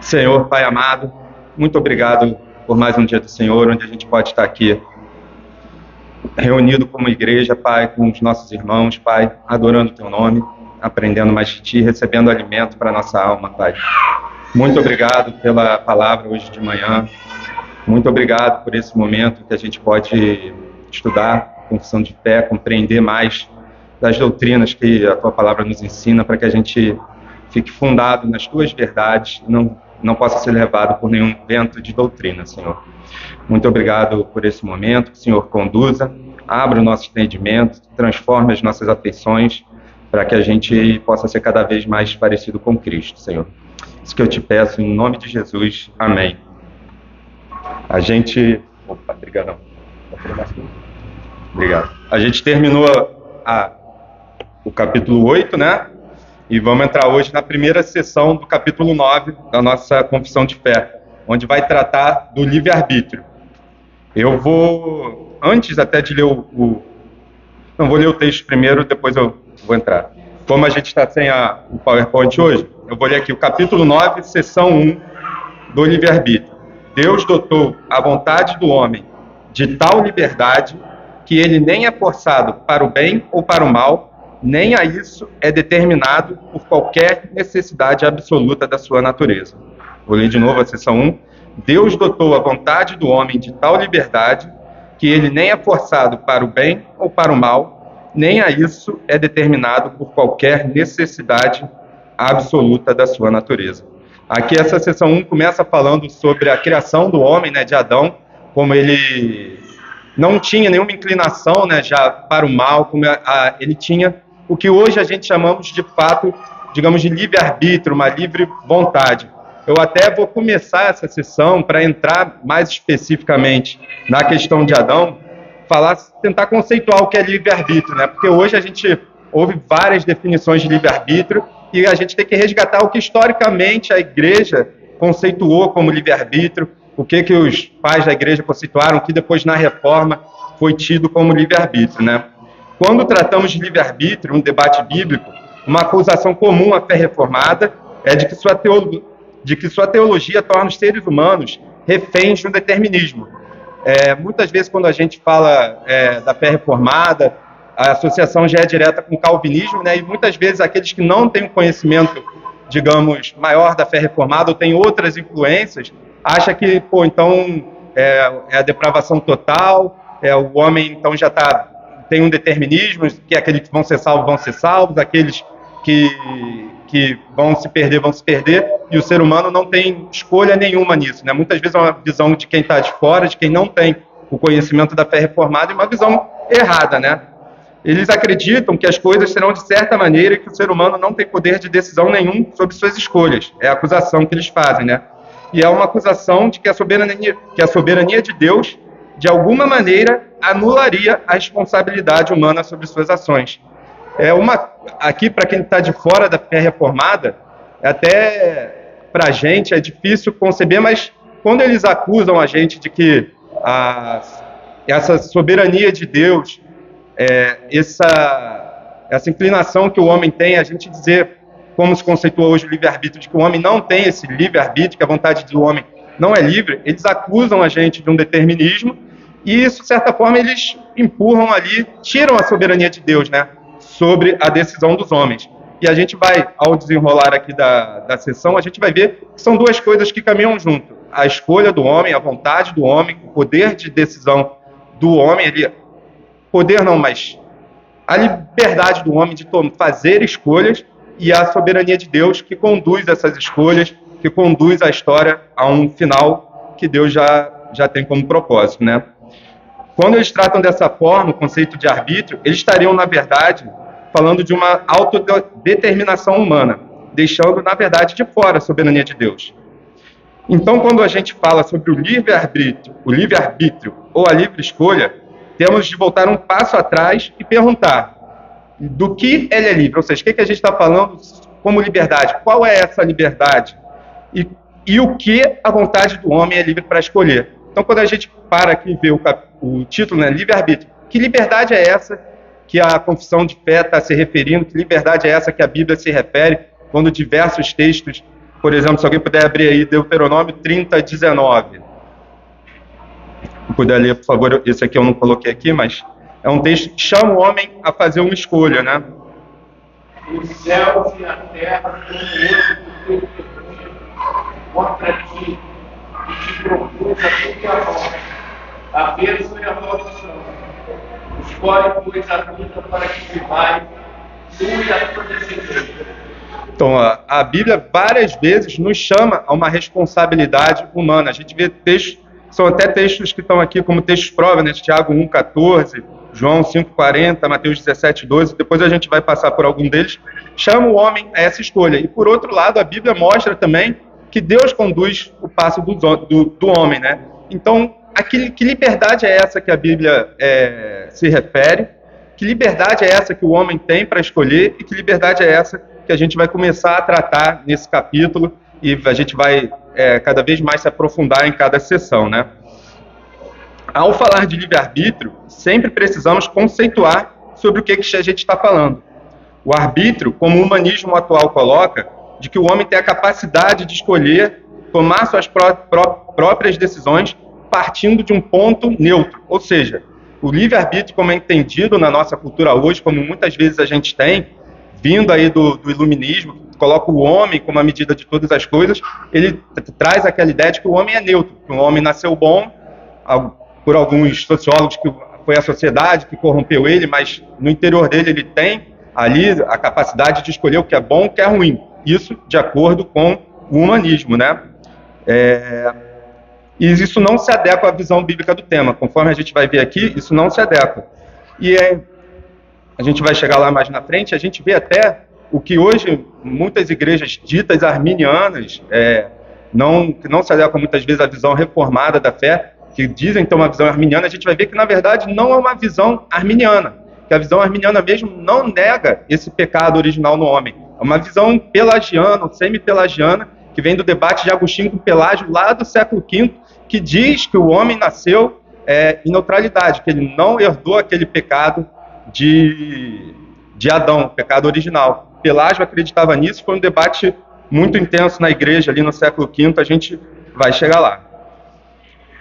Senhor, Pai amado, muito obrigado por mais um dia do Senhor, onde a gente pode estar aqui reunido como igreja, Pai, com os nossos irmãos, Pai, adorando o Teu nome, aprendendo mais de Ti, recebendo alimento para a nossa alma, Pai. Muito obrigado pela palavra hoje de manhã, muito obrigado por esse momento que a gente pode estudar confissão de fé, compreender mais das doutrinas que a Tua palavra nos ensina, para que a gente fique fundado nas Tuas verdades, não possa ser levado por nenhum vento de doutrina, Senhor. Muito obrigado por esse momento, que o Senhor conduza, abra o nosso entendimento, transforme as nossas afeições, para que a gente possa ser cada vez mais parecido com Cristo, Senhor. Isso que eu te peço, em nome de Jesus. Amém. A gente... Opa, obrigadão. Obrigado. A gente terminou o capítulo 8, né? E vamos entrar hoje na primeira sessão do capítulo 9 da nossa confissão de fé, onde vai tratar do livre-arbítrio. Eu vou, antes até de ler não, vou ler o texto primeiro, depois eu vou entrar. Como a gente está sem o PowerPoint hoje, eu vou ler aqui o capítulo 9, sessão 1 do livre-arbítrio. Deus dotou a vontade do homem de tal liberdade que ele nem é forçado para o bem ou para o mal, nem a isso é determinado por qualquer necessidade absoluta da sua natureza. Vou ler de novo a seção 1. Deus dotou a vontade do homem de tal liberdade que ele nem é forçado para o bem ou para o mal, nem a isso é determinado por qualquer necessidade absoluta da sua natureza. Aqui essa seção 1 começa falando sobre a criação do homem, né, de Adão, como ele não tinha nenhuma inclinação, né, já para o mal, como ele tinha o que hoje a gente chamamos de fato, digamos, de livre-arbítrio, uma livre vontade. Eu até vou começar essa sessão para entrar mais especificamente na questão de Adão, tentar conceituar o que é livre-arbítrio, né? Porque hoje a gente ouve várias definições de livre-arbítrio e a gente tem que resgatar o que historicamente a igreja conceituou como livre-arbítrio, o que os pais da igreja conceituaram, que depois na reforma foi tido como livre-arbítrio, né? Quando tratamos de livre-arbítrio, um debate bíblico, uma acusação comum à fé reformada é de que sua teologia torna os seres humanos reféns de um determinismo. Muitas vezes, quando a gente fala da fé reformada, a associação já é direta com o calvinismo, né? E muitas vezes aqueles que não têm um conhecimento, digamos, maior da fé reformada ou têm outras influências, acham que, então, é a depravação total, o homem, então, já tem um determinismo, que aqueles que vão ser salvos, aqueles que vão se perder, e o ser humano não tem escolha nenhuma nisso, né? Muitas vezes é uma visão de quem está de fora, de quem não tem o conhecimento da fé reformada, e uma visão errada, né? Eles acreditam que as coisas serão de certa maneira e que o ser humano não tem poder de decisão nenhum sobre suas escolhas. É a acusação que eles fazem, né? E é uma acusação de que a soberania de Deus, de alguma maneira, anularia a responsabilidade humana sobre suas ações. Aqui, para quem está de fora da fé reformada, até para a gente é difícil conceber, mas quando eles acusam a gente de que essa soberania de Deus, essa inclinação que o homem tem, a gente dizer, como se conceitua hoje o livre-arbítrio, de que o homem não tem esse livre-arbítrio, que a vontade do homem não é livre, eles acusam a gente de um determinismo, e isso, de certa forma, eles empurram ali, tiram a soberania de Deus, né, sobre a decisão dos homens. E a gente vai, ao desenrolar aqui da sessão, a gente vai ver que são duas coisas que caminham junto. A escolha do homem, a vontade do homem, o poder de decisão do homem, poder não, mas a liberdade do homem de fazer escolhas, e a soberania de Deus que conduz essas escolhas, que conduz a história a um final que Deus já tem como propósito, né? Quando eles tratam dessa forma, o conceito de arbítrio, eles estariam, na verdade, falando de uma autodeterminação humana, deixando, na verdade, de fora a soberania de Deus. Então, quando a gente fala sobre o livre-arbítrio ou a livre escolha, temos de voltar um passo atrás e perguntar do que ele é livre, ou seja, o que a gente está falando como liberdade, qual é essa liberdade e o que a vontade do homem é livre para escolher. Então, quando a gente para aqui e vê o título, né, livre-arbítrio, que liberdade é essa que a confissão de fé está se referindo, que liberdade é essa que a Bíblia se refere, quando diversos textos Por exemplo, se alguém puder abrir aí Deuteronômio 30, 19. Se puder ler, por favor, esse aqui eu não coloquei aqui, mas é um texto que chama o homem a fazer uma escolha, né? Os céus e a terra são o outro contra ti, e te propus a tua morte, a bênção e a maldição. Escolhe, pois, a vida para que vivais, tu e a tua descendência. Então, a Bíblia várias vezes nos chama a uma responsabilidade humana. A gente vê textos, são até textos que estão aqui como textos prova, né? Tiago 1,14, João 5,40, Mateus 17,12. Depois a gente vai passar por algum deles. Chama o homem a essa escolha. E, por outro lado, a Bíblia mostra também que Deus conduz o passo do homem, né? Então, que liberdade é essa que a Bíblia se refere? Que liberdade é essa que o homem tem para escolher? E que liberdade é essa que a gente vai começar a tratar nesse capítulo e a gente vai cada vez mais se aprofundar em cada sessão, né? Ao falar de livre-arbítrio, sempre precisamos conceituar sobre o que a gente está falando. O arbítrio, como o humanismo atual coloca, de que o homem tem a capacidade de escolher, tomar suas próprias decisões, partindo de um ponto neutro. Ou seja, o livre-arbítrio, como é entendido na nossa cultura hoje, como muitas vezes a gente tem, vindo aí do iluminismo, que coloca o homem como a medida de todas as coisas, ele traz aquela ideia de que o homem é neutro, que o homem nasceu bom, por alguns sociólogos que foi a sociedade que corrompeu ele, mas no interior dele ele tem ali a capacidade de escolher o que é bom e o que é ruim. Isso de acordo com o humanismo, né? E isso não se adequa à visão bíblica do tema. Conforme a gente vai ver aqui, isso não se adequa. E a gente vai chegar lá mais na frente, a gente vê até o que hoje muitas igrejas ditas arminianas, que não se adequam muitas vezes à visão reformada da fé, que dizem ter uma visão arminiana, a gente vai ver que, na verdade, não é uma visão arminiana, que a visão arminiana mesmo não nega esse pecado original no homem. É uma visão pelagiana, semi-pelagiana, que vem do debate de Agostinho com Pelágio, lá do século V, que diz que o homem nasceu em neutralidade, que ele não herdou aquele pecado de Adão, o pecado original. Pelágio acreditava nisso, foi um debate muito intenso na igreja ali no século V, a gente vai chegar lá.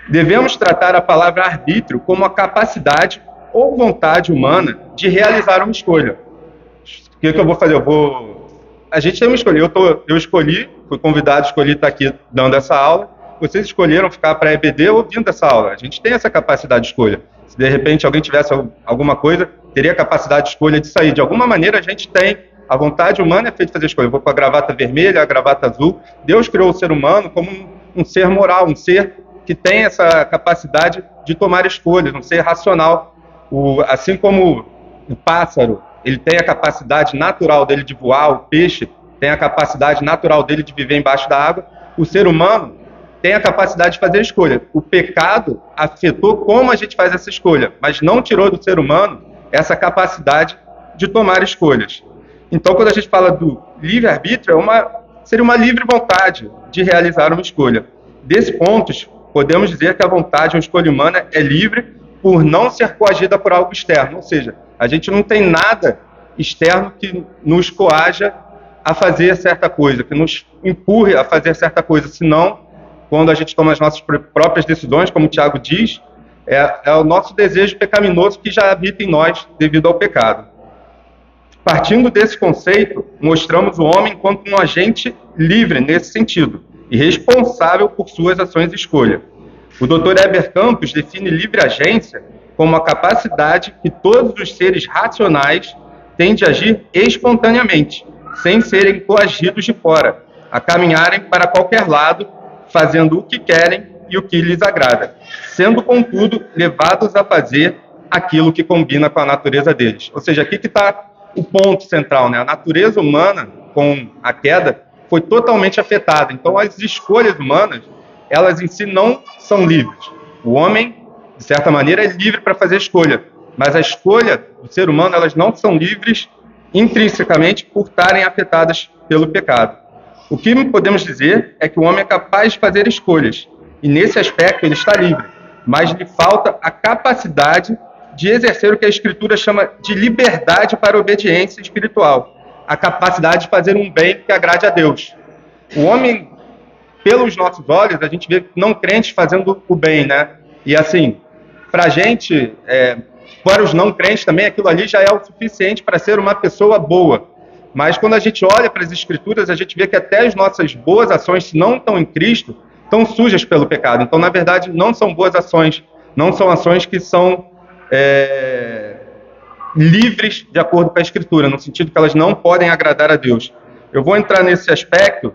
Devemos tratar a palavra arbítrio como a capacidade ou vontade humana de realizar uma escolha. O que eu vou fazer? A gente tem uma escolha. Eu escolhi, fui convidado, escolhi estar aqui dando essa aula. Vocês escolheram ficar para a EBD ouvindo essa aula. A gente tem essa capacidade de escolha. Se de repente alguém tivesse alguma coisa, teria a capacidade de escolha de sair. De alguma maneira a gente tem. A vontade humana é feita de fazer escolha. Eu vou com a gravata vermelha, a gravata azul. Deus criou o ser humano como um ser moral, um ser que tem essa capacidade de tomar escolhas, um ser racional. Assim como o pássaro, ele tem a capacidade natural dele de voar, o peixe tem a capacidade natural dele de viver embaixo da água, o ser humano tem a capacidade de fazer escolha. O pecado afetou como a gente faz essa escolha, mas não tirou do ser humano essa capacidade de tomar escolhas. Então, quando a gente fala do livre-arbítrio, seria uma livre vontade de realizar uma escolha. Desses pontos, podemos dizer que a vontade, a escolha humana, é livre por não ser coagida por algo externo. Ou seja, a gente não tem nada externo que nos coaja a fazer certa coisa, que nos empurre a fazer certa coisa. Senão, quando a gente toma as nossas próprias decisões, como o Tiago diz, é o nosso desejo pecaminoso que já habita em nós devido ao pecado. Partindo desse conceito, mostramos o homem enquanto um agente livre nesse sentido e responsável por suas ações e escolha. O Dr. Heber Campos define livre agência como a capacidade que todos os seres racionais têm de agir espontaneamente, sem serem coagidos de fora, a caminharem para qualquer lado, fazendo o que querem e o que lhes agrada, sendo, contudo, levados a fazer aquilo que combina com a natureza deles. Ou seja, aqui que está o ponto central, né? A natureza humana, com a queda, foi totalmente afetada. Então, as escolhas humanas, elas em si não são livres. O homem, de certa maneira, é livre para fazer escolha, mas a escolha do ser humano, elas não são livres intrinsecamente por estarem afetadas pelo pecado. O que podemos dizer é que o homem é capaz de fazer escolhas, e nesse aspecto ele está livre, mas lhe falta a capacidade de exercer o que a Escritura chama de liberdade para a obediência espiritual, a capacidade de fazer um bem que agrade a Deus. o homem, pelos nossos olhos, a gente vê não crentes fazendo o bem, né? E assim, para a gente, para os não crentes também, aquilo ali já é o suficiente para ser uma pessoa boa. Mas quando a gente olha para as Escrituras, a gente vê que até as nossas boas ações, se não estão em Cristo, estão sujas pelo pecado. Então, na verdade, não são boas ações, não são ações que são livres de acordo com a Escritura, no sentido que elas não podem agradar a Deus. Eu vou entrar nesse aspecto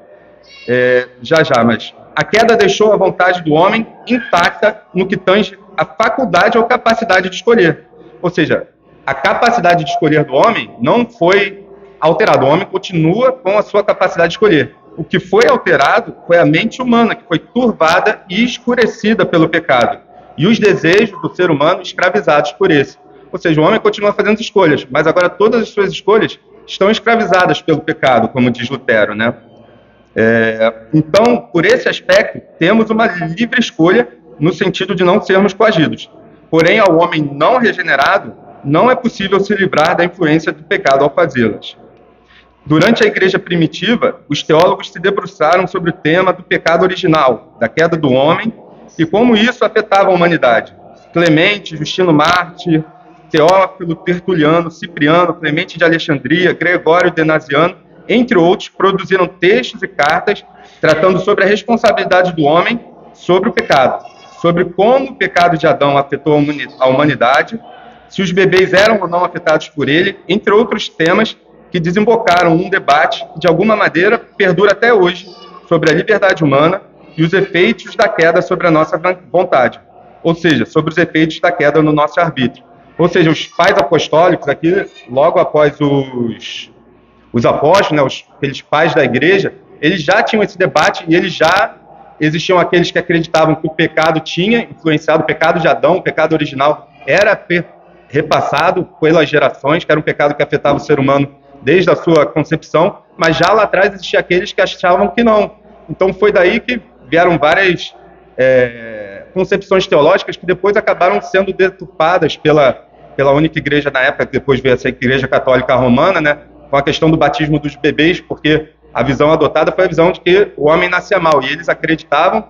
já, mas a queda deixou a vontade do homem intacta no que tange a faculdade ou capacidade de escolher. Ou seja, a capacidade de escolher do homem não foi alterada. O homem continua com a sua capacidade de escolher. O que foi alterado foi a mente humana, que foi turvada e escurecida pelo pecado. E os desejos do ser humano escravizados por esse. Ou seja, o homem continua fazendo escolhas, mas agora todas as suas escolhas estão escravizadas pelo pecado, como diz Lutero, né? Então, por esse aspecto, temos uma livre escolha no sentido de não sermos coagidos. Porém, ao homem não regenerado, não é possível se livrar da influência do pecado ao fazê-las. Durante a igreja primitiva, os teólogos se debruçaram sobre o tema do pecado original, da queda do homem, e como isso afetava a humanidade. Clemente, Justino Mártir, Teófilo, Tertuliano, Cipriano, Clemente de Alexandria, Gregório de Naziano, entre outros, produziram textos e cartas tratando sobre a responsabilidade do homem sobre o pecado, sobre como o pecado de Adão afetou a humanidade, se os bebês eram ou não afetados por ele, entre outros temas que desembocaram um debate que, de alguma maneira, perdura até hoje sobre a liberdade humana e os efeitos da queda sobre a nossa vontade, ou seja, sobre os efeitos da queda no nosso arbítrio. Ou seja, os pais apostólicos, aqui, logo após os apóstolos, né, aqueles pais da igreja, eles já tinham esse debate e eles já existiam aqueles que acreditavam que o pecado tinha influenciado, o pecado de Adão, o pecado original, era repassado pelas gerações, que era um pecado que afetava o ser humano desde a sua concepção, mas já lá atrás existiam aqueles que achavam que não. Então foi daí que vieram várias concepções teológicas que depois acabaram sendo deturpadas pela única igreja na época, que depois veio essa igreja católica romana, né, com a questão do batismo dos bebês, porque a visão adotada foi a visão de que o homem nascia mal, e eles acreditavam,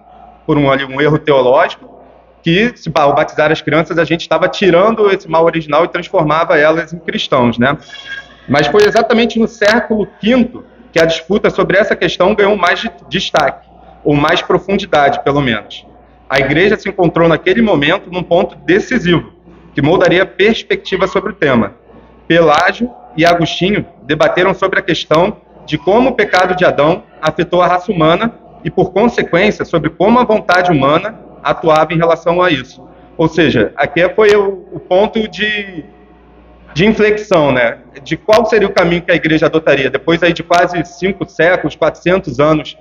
por um erro teológico, que se ao batizar as crianças a gente estava tirando esse mal original e transformava elas em cristãos, né? Mas foi exatamente no século V que a disputa sobre essa questão ganhou mais destaque, ou mais profundidade, pelo menos. A igreja se encontrou naquele momento num ponto decisivo, que moldaria a perspectiva sobre o tema. Pelágio e Agostinho debateram sobre a questão de como o pecado de Adão afetou a raça humana e, por consequência, sobre como a vontade humana atuava em relação a isso. Ou seja, aqui foi o ponto de inflexão, né? De qual seria o caminho que a igreja adotaria. Depois aí de quase 5 séculos, 400 anos,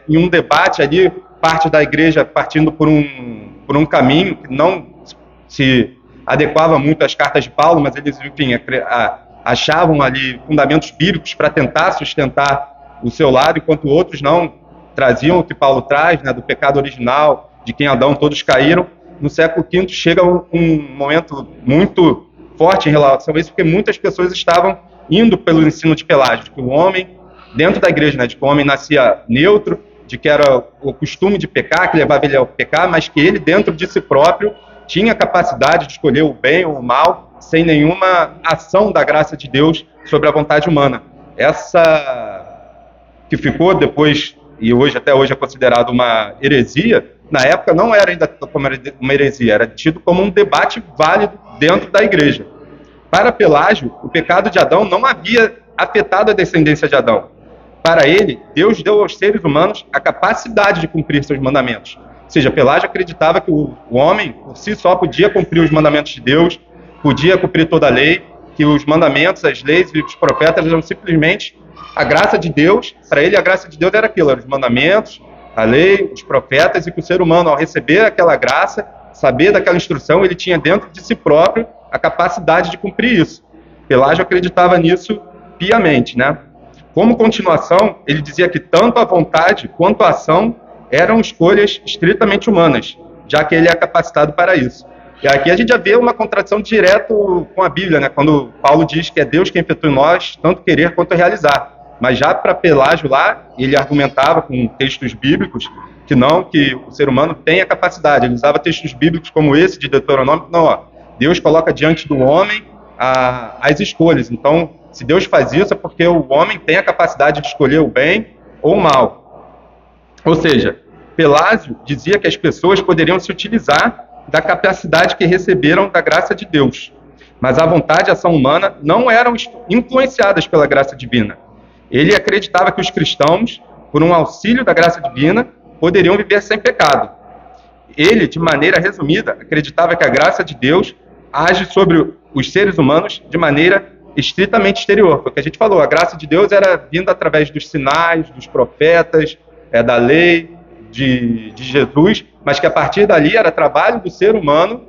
em um debate ali, parte da igreja partindo por um caminho que não se adequava muito às cartas de Paulo, mas eles, enfim, achavam ali fundamentos bíblicos para tentar sustentar o seu lado, enquanto outros não traziam o que Paulo traz, né, do pecado original, de quem Adão todos caíram. No século V chega um momento muito forte em relação a isso, porque muitas pessoas estavam indo pelo ensino de Pelágio, de que o homem, dentro da igreja, né, de que o homem nascia neutro, de que era o costume de pecar, que levava ele ao pecar, mas que ele, dentro de si próprio, tinha capacidade de escolher o bem ou o mal, sem nenhuma ação da graça de Deus sobre a vontade humana. Essa que ficou depois, e hoje até hoje é considerado uma heresia, na época não era ainda como uma heresia, era tido como um debate válido dentro da igreja. Para Pelágio, o pecado de Adão não havia afetado a descendência de Adão. Para ele, Deus deu aos seres humanos a capacidade de cumprir seus mandamentos. Ou seja, Pelágio acreditava que o homem, por si só, podia cumprir os mandamentos de Deus, podia cumprir toda a lei, que os mandamentos, as leis e os profetas eram simplesmente a graça de Deus. Para ele, a graça de Deus era aquilo, eram os mandamentos, a lei, os profetas, e que o ser humano, ao receber aquela graça, saber daquela instrução, ele tinha dentro de si próprio a capacidade de cumprir isso. Pelágio acreditava nisso piamente, né? Como continuação, ele dizia que tanto a vontade quanto a ação eram escolhas estritamente humanas, já que ele é capacitado para isso. E aqui a gente já vê uma contradição direto com a Bíblia, né? Quando Paulo diz que é Deus quem efetua em nós tanto querer quanto realizar. Mas já para Pelágio lá, ele argumentava com textos bíblicos que não, que o ser humano tem a capacidade. Ele usava textos bíblicos como esse de Deuteronômio, não, ó, Deus coloca diante do homem as escolhas. Então, se Deus faz isso é porque o homem tem a capacidade de escolher o bem ou o mal. Ou seja, Pelásio dizia que as pessoas poderiam se utilizar da capacidade que receberam da graça de Deus, mas a vontade e a ação humana não eram influenciadas pela graça divina. Ele acreditava que os cristãos, por um auxílio da graça divina, poderiam viver sem pecado. Ele, de maneira resumida, acreditava que a graça de Deus age sobre os seres humanos de maneira estritamente exterior. Foi o que a gente falou, a graça de Deus era vinda através dos sinais, dos profetas, da lei, de Jesus, mas que a partir dali era trabalho do ser humano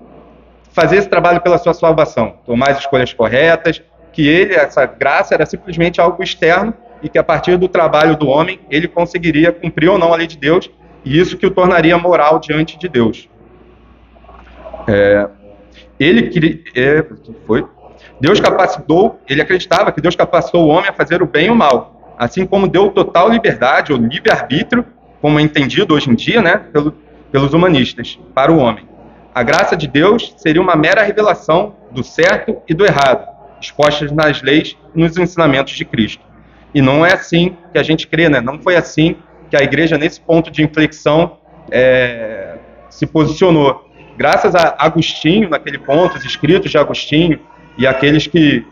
fazer esse trabalho pela sua salvação, tomar as escolhas corretas, que ele, essa graça era simplesmente algo externo e que a partir do trabalho do homem ele conseguiria cumprir ou não a lei de Deus, e isso que o tornaria moral diante de Deus. Ele acreditava que Deus capacitou o homem a fazer o bem e o mal, assim como deu total liberdade ou livre-arbítrio, como é entendido hoje em dia, né, pelos humanistas, para o homem. A graça de Deus seria uma mera revelação do certo e do errado, expostas nas leis e nos ensinamentos de Cristo. E não é assim que a gente crê, né? Não foi assim que a igreja, nesse ponto de inflexão, se posicionou. Graças a Agostinho, naquele ponto, os escritos de Agostinho e aqueles que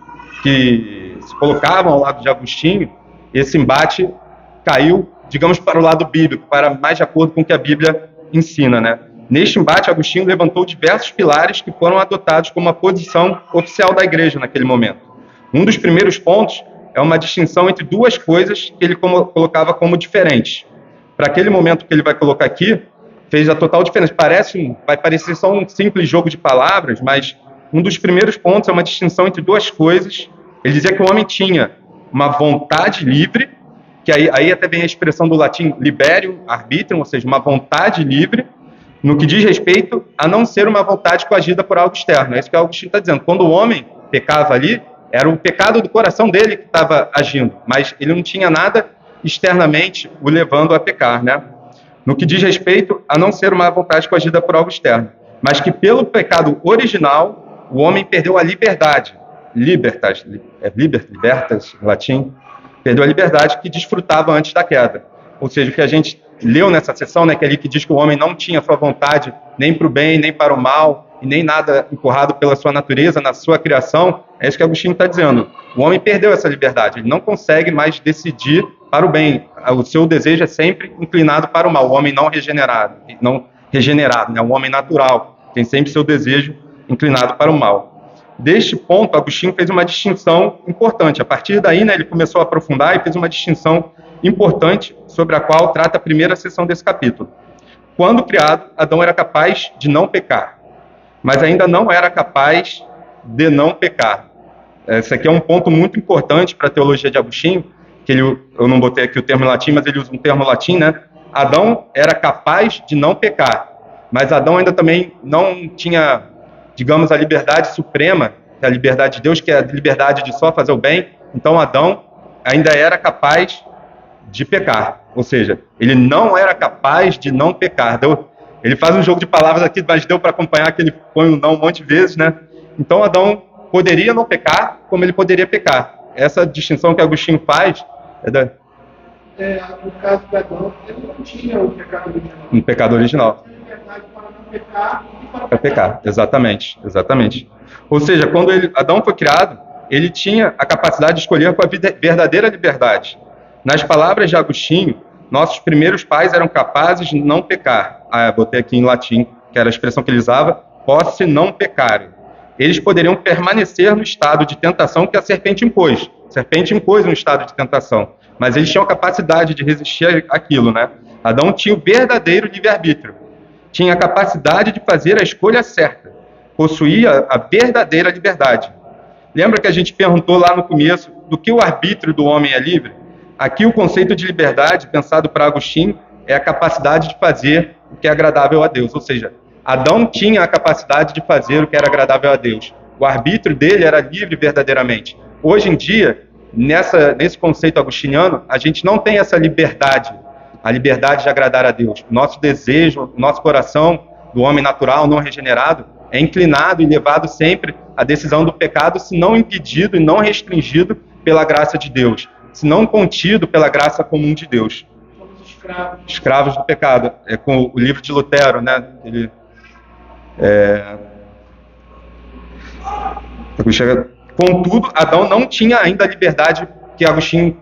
se colocavam ao lado de Agostinho, esse embate caiu, digamos, para o lado bíblico, para mais de acordo com o que a Bíblia ensina, né? Neste embate, Agostinho levantou diversos pilares que foram adotados como a posição oficial da igreja naquele momento. Um dos primeiros pontos é uma distinção entre duas coisas que ele colocava como diferentes. Para aquele momento que ele vai colocar aqui, fez a total diferença. Vai parecer só um simples jogo de palavras, mas um dos primeiros pontos é uma distinção entre duas coisas. Ele dizia que o homem tinha uma vontade livre, que aí até vem a expressão do latim liberium arbitrium, ou seja, uma vontade livre, no que diz respeito a não ser uma vontade coagida por algo externo. É isso que Agostinho está dizendo. Quando o homem pecava ali, era o pecado do coração dele que estava agindo, mas ele não tinha nada externamente o levando a pecar, né? No que diz respeito a não ser uma vontade coagida por algo externo, mas que pelo pecado original, o homem perdeu a liberdade. Libertas, em latim, perdeu a liberdade que desfrutava antes da queda. Ou seja, o que a gente leu nessa sessão, né, que é ali que diz que o homem não tinha sua vontade nem para o bem, nem para o mal, e nem nada empurrado pela sua natureza, na sua criação, é isso que Agostinho está dizendo. O homem perdeu essa liberdade, ele não consegue mais decidir para o bem. O seu desejo é sempre inclinado para o mal. O homem não regenerado, né, um homem natural, tem sempre seu desejo inclinado para o mal. Deste ponto, Agostinho fez uma distinção importante. A partir daí, né, ele começou a aprofundar e fez uma distinção importante sobre a qual trata a primeira seção desse capítulo. Quando criado, Adão era capaz de não pecar, mas ainda não era capaz de não pecar. Esse aqui é um ponto muito importante para a teologia de Agostinho, que eu não botei aqui o termo em latim, mas ele usa um termo latim, né? Adão era capaz de não pecar, mas Adão ainda também não tinha, digamos, a liberdade suprema, que é a liberdade de Deus, que é a liberdade de só fazer o bem. Então Adão ainda era capaz de pecar, ou seja, ele não era capaz de não pecar. Ele faz um jogo de palavras aqui, mas deu para acompanhar que ele põe um não um monte de vezes, né? Então Adão poderia não pecar, como ele poderia pecar. Essa distinção que Agostinho faz no caso de Adão, ele não tinha o pecado original. Um pecado original. Ele tinha liberdade para não pecar e para pecar, exatamente. Ou seja, quando Adão foi criado, ele tinha a capacidade de escolher com a verdadeira liberdade. Nas palavras de Agostinho, nossos primeiros pais eram capazes de não pecar. Botei aqui em latim, que era a expressão que ele usava, posse não pecarem. Eles poderiam permanecer no estado de tentação que a serpente impôs. A serpente impôs um estado de tentação, mas eles tinham a capacidade de resistir àquilo, né? Adão tinha o verdadeiro livre-arbítrio. Tinha a capacidade de fazer a escolha certa. Possuía a verdadeira liberdade. Lembra que a gente perguntou lá no começo do que o arbítrio do homem é livre? Aqui o conceito de liberdade, pensado para Agostinho, é a capacidade de fazer o que é agradável a Deus. Ou seja, Adão tinha a capacidade de fazer o que era agradável a Deus. O arbítrio dele era livre verdadeiramente. Hoje em dia, nesse conceito agostiniano, a gente não tem essa liberdade, a liberdade de agradar a Deus. Nosso desejo, nosso coração do homem natural, não regenerado, é inclinado e levado sempre à decisão do pecado, se não impedido e não restringido pela graça de Deus, se não contido pela graça comum de Deus. Somos Escravos do pecado. É com o livro de Lutero, né? Contudo, Adão não tinha ainda a liberdade que Agostinho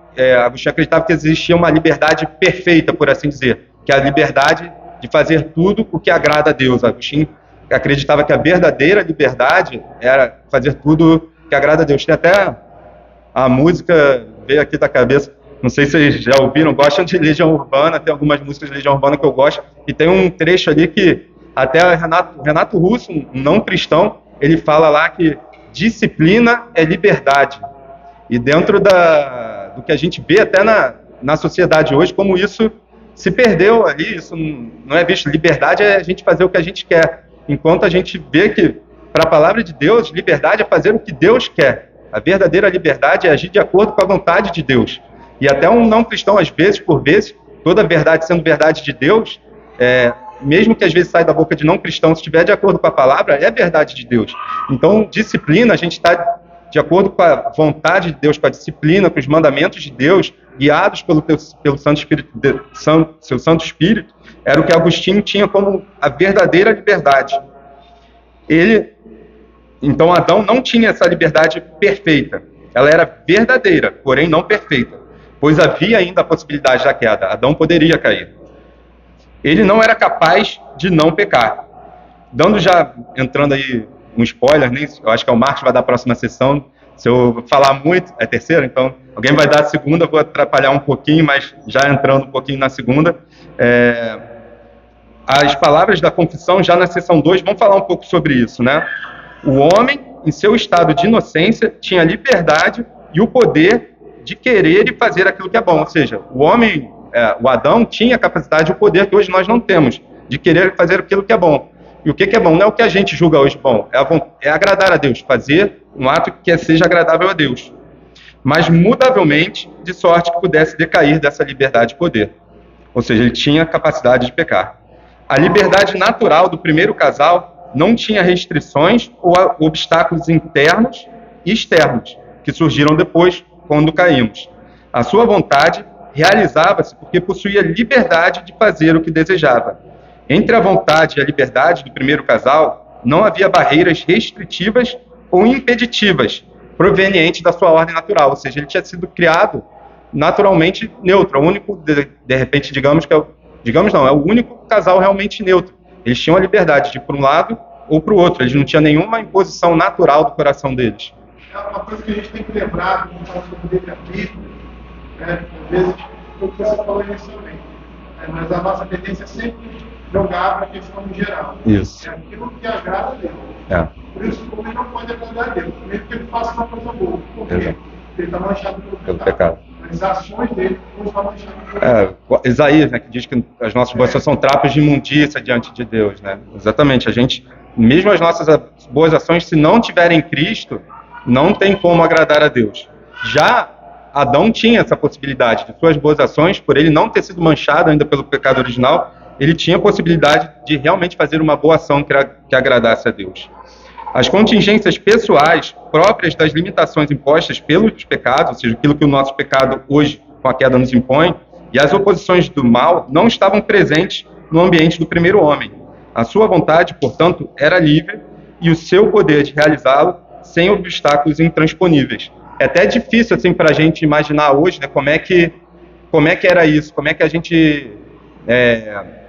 acreditava que existia uma liberdade perfeita, por assim dizer, que é a liberdade de fazer tudo o que agrada a Deus. Agostinho acreditava que a verdadeira liberdade era fazer tudo que agrada a Deus. Tem até a música, veio aqui da cabeça, não sei se vocês já ouviram, gostam de Legião Urbana, tem algumas músicas de Legião Urbana que eu gosto, e tem um trecho ali que até Renato Russo, um não cristão, ele fala lá que disciplina é liberdade. E dentro do que a gente vê até na sociedade hoje, como isso se perdeu ali, isso não é visto. Liberdade é a gente fazer o que a gente quer. Enquanto a gente vê que, para a palavra de Deus, liberdade é fazer o que Deus quer. A verdadeira liberdade é agir de acordo com a vontade de Deus. E até um não cristão, às vezes, por vezes, toda verdade sendo verdade de Deus, mesmo que às vezes saia da boca de não cristão, se estiver de acordo com a palavra, é verdade de Deus. Então, disciplina, a gente está de acordo com a vontade de Deus, com a disciplina, com os mandamentos de Deus, guiados pelo Santo Espírito, seu Santo Espírito, era o que Agostinho tinha como a verdadeira liberdade. Então, Adão não tinha essa liberdade perfeita. Ela era verdadeira, porém não perfeita, pois havia ainda a possibilidade da queda. Adão poderia cair. Ele não era capaz de não pecar. Entrando aí um spoiler, eu acho que é o Marcos vai dar a próxima sessão. Se eu falar muito, é terceira, então alguém vai dar a segunda, vou atrapalhar um pouquinho, mas já entrando um pouquinho na segunda. As palavras da confissão, já na sessão 2, vão falar um pouco sobre isso, né? O homem, em seu estado de inocência, tinha liberdade e o poder de querer e fazer aquilo que é bom. Ou seja, o homem, o Adão, tinha a capacidade e o poder que hoje nós não temos, de querer fazer aquilo que é bom. E o que é bom? Não é o que a gente julga hoje bom, é agradar a Deus, fazer um ato que seja agradável a Deus. Mas mudavelmente, de sorte que pudesse decair dessa liberdade e poder. Ou seja, ele tinha capacidade de pecar. A liberdade natural do primeiro casal não tinha restrições ou obstáculos internos e externos, que surgiram depois, quando caímos. A sua vontade realizava-se porque possuía liberdade de fazer o que desejava. Entre a vontade e a liberdade do primeiro casal, não havia barreiras restritivas ou impeditivas, provenientes da sua ordem natural. Ou seja, ele tinha sido criado naturalmente neutro. O único, de repente, é o único casal realmente neutro. Eles tinham a liberdade de ir para um lado ou para o outro. Eles não tinham nenhuma imposição natural do coração deles. É uma coisa que a gente tem que lembrar, quando fala sobre livre-arbítrio, às vezes, o que você falou inicialmente, mas a nossa tendência é sempre jogar para a questão geral. Isso. É aquilo que agrada a Deus. Por isso, o homem não pode agradar a Deus, mesmo que ele faça uma coisa boa. Por quê? Ele está manchado pelo pecado. As ações dele não estão manchadas pelo pecado. Isaías, né, que diz que as nossas boas ações são trapos de imundícia diante de Deus. Né? Exatamente. Mesmo as nossas boas ações, se não tiverem Cristo, não tem como agradar a Deus. Já Adão tinha essa possibilidade de suas boas ações, por ele não ter sido manchado ainda pelo pecado original, ele tinha a possibilidade de realmente fazer uma boa ação que agradasse a Deus. As contingências pessoais próprias das limitações impostas pelos pecados, ou seja, aquilo que o nosso pecado hoje, com a queda, nos impõe, e as oposições do mal não estavam presentes no ambiente do primeiro homem. A sua vontade, portanto, era livre e o seu poder de realizá-lo sem obstáculos intransponíveis. É até difícil assim, para a gente imaginar hoje, né, como é que era isso, como é que a gente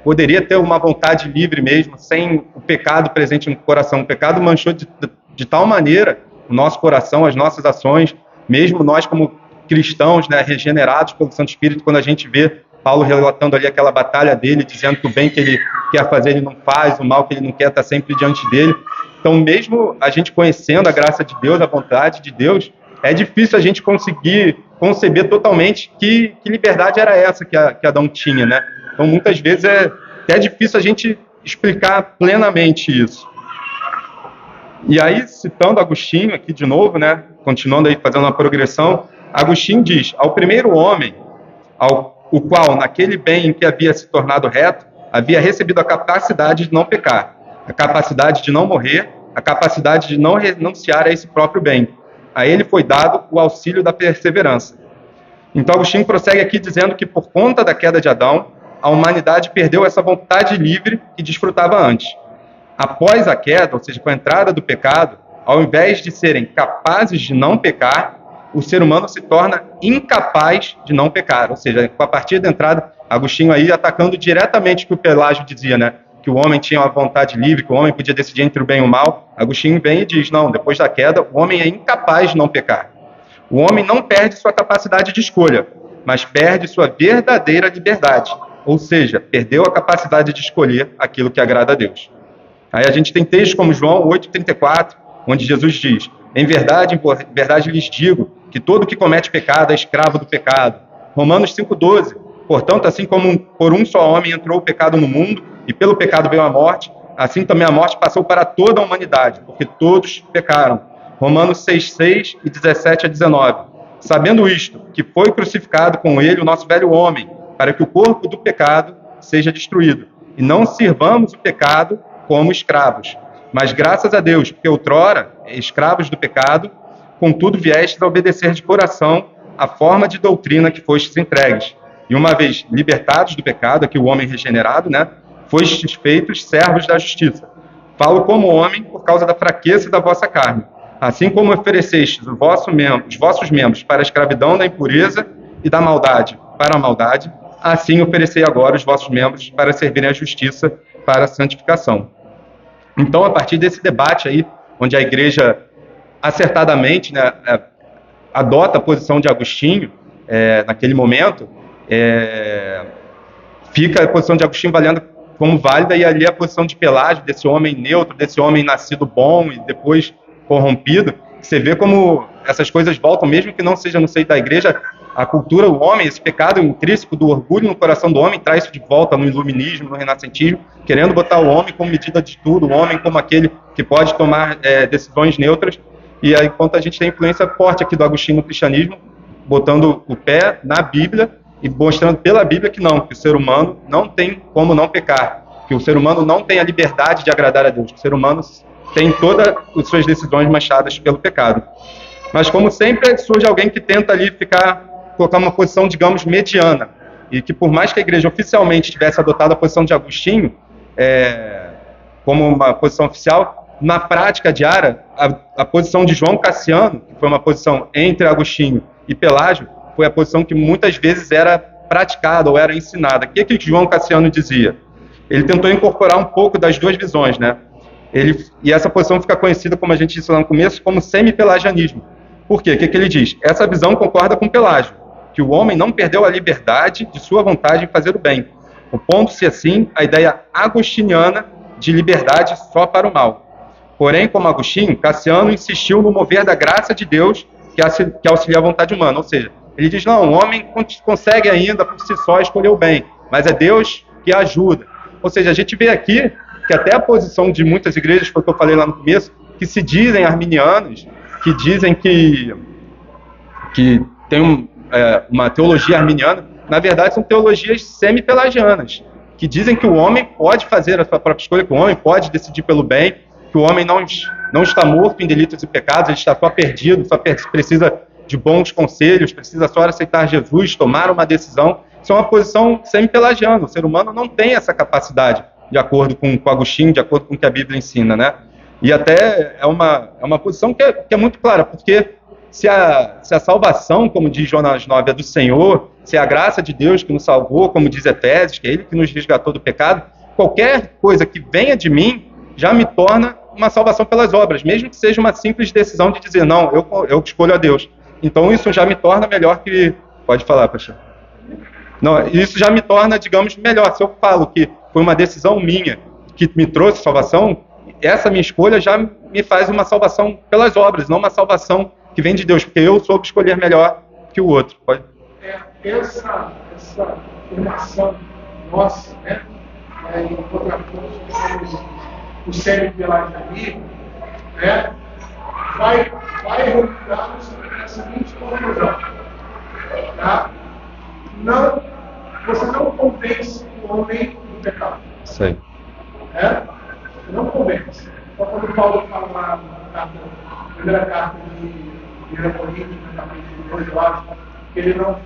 poderia ter uma vontade livre mesmo, sem o pecado presente no coração. O pecado manchou de tal maneira o nosso coração, as nossas ações, mesmo nós como cristãos, né, regenerados pelo Santo Espírito, quando a gente vê Paulo relatando ali aquela batalha dele, dizendo que o bem que ele quer fazer ele não faz, o mal que ele não quer está sempre diante dele. Então, mesmo a gente conhecendo a graça de Deus, a vontade de Deus, é difícil a gente conseguir conceber totalmente que liberdade era essa que Adão tinha, né? Então, muitas vezes é até difícil a gente explicar plenamente isso. E aí, citando Agostinho aqui de novo, né, continuando aí fazendo uma progressão, Agostinho diz: ao primeiro homem, o qual, naquele bem em que havia se tornado reto, havia recebido a capacidade de não pecar, a capacidade de não morrer, a capacidade de não renunciar a esse próprio bem. A ele foi dado o auxílio da perseverança. Então, Agostinho prossegue aqui dizendo que, por conta da queda de Adão, a humanidade perdeu essa vontade livre que desfrutava antes. Após a queda, ou seja, com a entrada do pecado, ao invés de serem capazes de não pecar, o ser humano se torna incapaz de não pecar. Ou seja, a partir da entrada, Agostinho aí atacando diretamente o que o Pelágio dizia, né? Que o homem tinha uma vontade livre, que o homem podia decidir entre o bem e o mal. Agostinho vem e diz: não, depois da queda, o homem é incapaz de não pecar. O homem não perde sua capacidade de escolha, mas perde sua verdadeira liberdade. Ou seja, perdeu a capacidade de escolher aquilo que agrada a Deus. Aí a gente tem textos como João 8,34, onde Jesus diz: em verdade lhes digo que todo que comete pecado é escravo do pecado. Romanos 5,12, portanto, assim como por um só homem entrou o pecado no mundo, e pelo pecado veio a morte, assim também a morte passou para toda a humanidade, porque todos pecaram. Romanos 6,6 e 17-19. Sabendo isto, que foi crucificado com ele o nosso velho homem, para que o corpo do pecado seja destruído, e não sirvamos o pecado como escravos. Mas graças a Deus, porque outrora, escravos do pecado, contudo viestes a obedecer de coração a forma de doutrina que fostes entregues. E uma vez libertados do pecado, aqui o homem regenerado, né, fostes feitos servos da justiça. Falo como homem por causa da fraqueza da vossa carne. Assim como oferecestes os vossos membros para a escravidão da impureza e da maldade para a maldade, assim oferecei agora os vossos membros para servirem à justiça, para a santificação. Então, a partir desse debate aí, onde a igreja acertadamente, né, adota a posição de Agostinho, naquele momento, fica a posição de Agostinho valendo como válida, e ali a posição de Pelágio, desse homem neutro, desse homem nascido bom e depois corrompido. Você vê como essas coisas voltam, mesmo que não seja no seio da igreja, a cultura, o homem, esse pecado intrínseco do orgulho no coração do homem, traz isso de volta no iluminismo, no renascentismo, querendo botar o homem como medida de tudo, o homem como aquele que pode tomar decisões neutras. E aí, enquanto a gente tem influência forte aqui do Agostinho no cristianismo, botando o pé na Bíblia e mostrando pela Bíblia que não, que o ser humano não tem como não pecar, que o ser humano não tem a liberdade de agradar a Deus, que o ser humano tem todas as suas decisões manchadas pelo pecado. Mas, como sempre, surge alguém que tenta ali colocar uma posição, digamos, mediana, e que por mais que a igreja oficialmente tivesse adotado a posição de Agostinho como uma posição oficial, na prática diária, a posição de João Cassiano, que foi uma posição entre Agostinho e Pelágio, foi a posição que muitas vezes era praticada ou era ensinada. O que João Cassiano dizia? Ele tentou incorporar um pouco das duas visões, né? E essa posição fica conhecida, como a gente disse lá no começo, como semi-pelagianismo. Por quê? O que ele diz? Essa visão concorda com Pelágio, que o homem não perdeu a liberdade de sua vontade em fazer o bem, opondo-se assim à ideia agostiniana de liberdade só para o mal. Porém, como Agostinho, Cassiano insistiu no mover da graça de Deus que auxilia a vontade humana. Ou seja, ele diz: não, o homem consegue ainda por si só escolher o bem, mas é Deus que ajuda. Ou seja, a gente vê aqui que até a posição de muitas igrejas, foi o que eu falei lá no começo, que se dizem arminianas, que dizem que tem uma teologia arminiana, na verdade são teologias semi-pelagianas, que dizem que o homem pode fazer a sua própria escolha, que o homem pode decidir pelo bem, que o homem não está morto em delitos e pecados, ele está só perdido, só precisa de bons conselhos, precisa só aceitar Jesus, tomar uma decisão. Isso é uma posição semi-pelagiana. O ser humano não tem essa capacidade, de acordo com Agostinho, de acordo com o que a Bíblia ensina, né? E até é uma posição que é muito clara, porque se a salvação, como diz Jonas 9, é do Senhor, se é a graça de Deus que nos salvou, como diz Efésios, que é Ele que nos resgatou do pecado, qualquer coisa que venha de mim já me torna uma salvação pelas obras, mesmo que seja uma simples decisão de dizer: não, eu escolho a Deus. Então isso já me torna melhor que... Pode falar, pastor. Não, isso já me torna, digamos, melhor. Se eu falo que foi uma decisão minha que me trouxe salvação, essa minha escolha já me faz uma salvação pelas obras, não uma salvação que vem de Deus, porque eu soube escolher melhor que o outro. Pode? Essa formação nossa, né, em contraponto com o semi-pelagianismo, né, vai resultar na seguinte conclusão. Tá? Não, você não convence o homem do pecado. Isso aí. Você não convence. Só quando Paulo fala lá na primeira carta de 1 Coríntios, no capítulo 2, eu acho, que ele não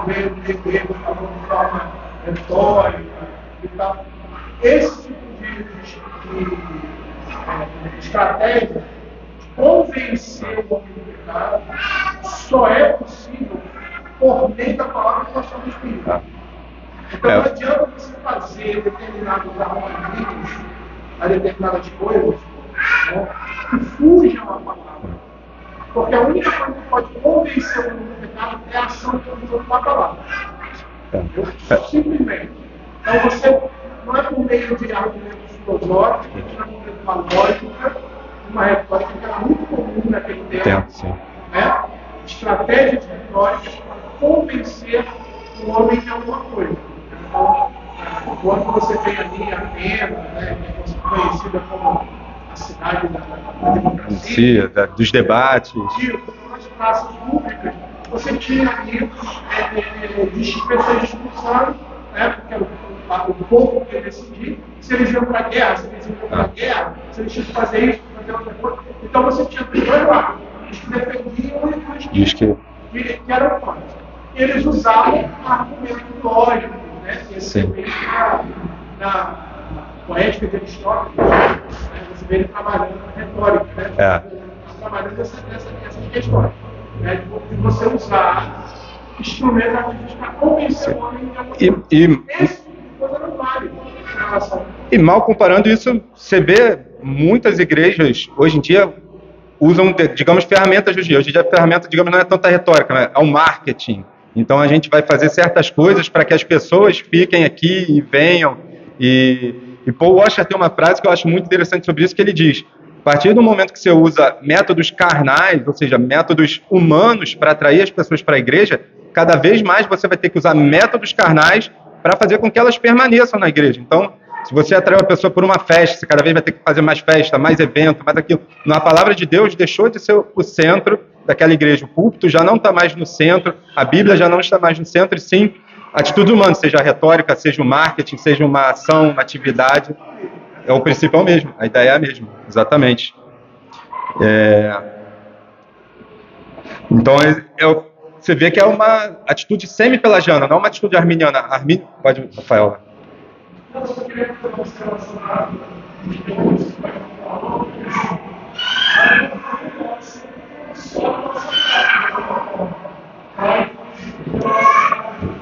veio do grego falando de forma retórica e tal. Esse tipo de estratégia de convencer o homem do pecado só é possível por meio da palavra que nós estamos espírito. Então não adianta você fazer determinados arrumamentos a determinadas coisas, né, que fujam à palavra. Porque a única coisa que pode convencer o homem do pecado é a ação que eu uso da palavra. Simplesmente. Então você não é por meio de argumentos filosóficos, não é por meio de uma lógica, uma retórica que era muito comum naquele tempo, né? Estratégias retóricas para convencer o homem de alguma coisa. Então, quando você tem ali a Atenas, né, que é conhecida como a cidade da democracia, dos debates, nas praças públicas, você tinha ali pessoas disputando, né, porque o povo queria decidir se eles iam para a guerra, se eles iam para a guerra, se eles tinham que fazer isso, fazer outra coisa. Então você tinha dois lados, os que defendiam e os que eram contra. E eles usavam argumentos lógicos, né? Esse na poética de Aristóteles, né? Você vê ele trabalhando na retórica, né? Trabalhando essas questões, né? De você usar instrumentos artísticos para convencer o homem de alguma coisa. Esse tipo de coisa não vale em relação. E mal comparando isso, você vê muitas igrejas hoje em dia usam, digamos, ferramentas do dia. Hoje em dia a ferramenta, digamos, não é tanta retórica, né? É o marketing. Então a gente vai fazer certas coisas para que as pessoas fiquem aqui e venham. E Paul Washer tem uma frase que eu acho muito interessante sobre isso, que ele diz: a partir do momento que você usa métodos carnais, ou seja, métodos humanos para atrair as pessoas para a igreja, cada vez mais você vai ter que usar métodos carnais para fazer com que elas permaneçam na igreja. Então, se você atrai uma pessoa por uma festa, você cada vez vai ter que fazer mais festa, mais evento, mais aquilo. Na palavra de Deus, deixou de ser o centro daquela igreja. O púlpito já não está mais no centro, a Bíblia já não está mais no centro, e sim atitude humana, seja a retórica, seja o marketing, seja uma ação, uma atividade. É o princípio mesmo, a ideia é a mesma, exatamente. Então, você vê que é uma atitude semi-pelagiana, não uma atitude arminiana. Pode, Rafael. Eu só queria fazer uma observação rápida de Deus, que vai falar, só a nossa prática,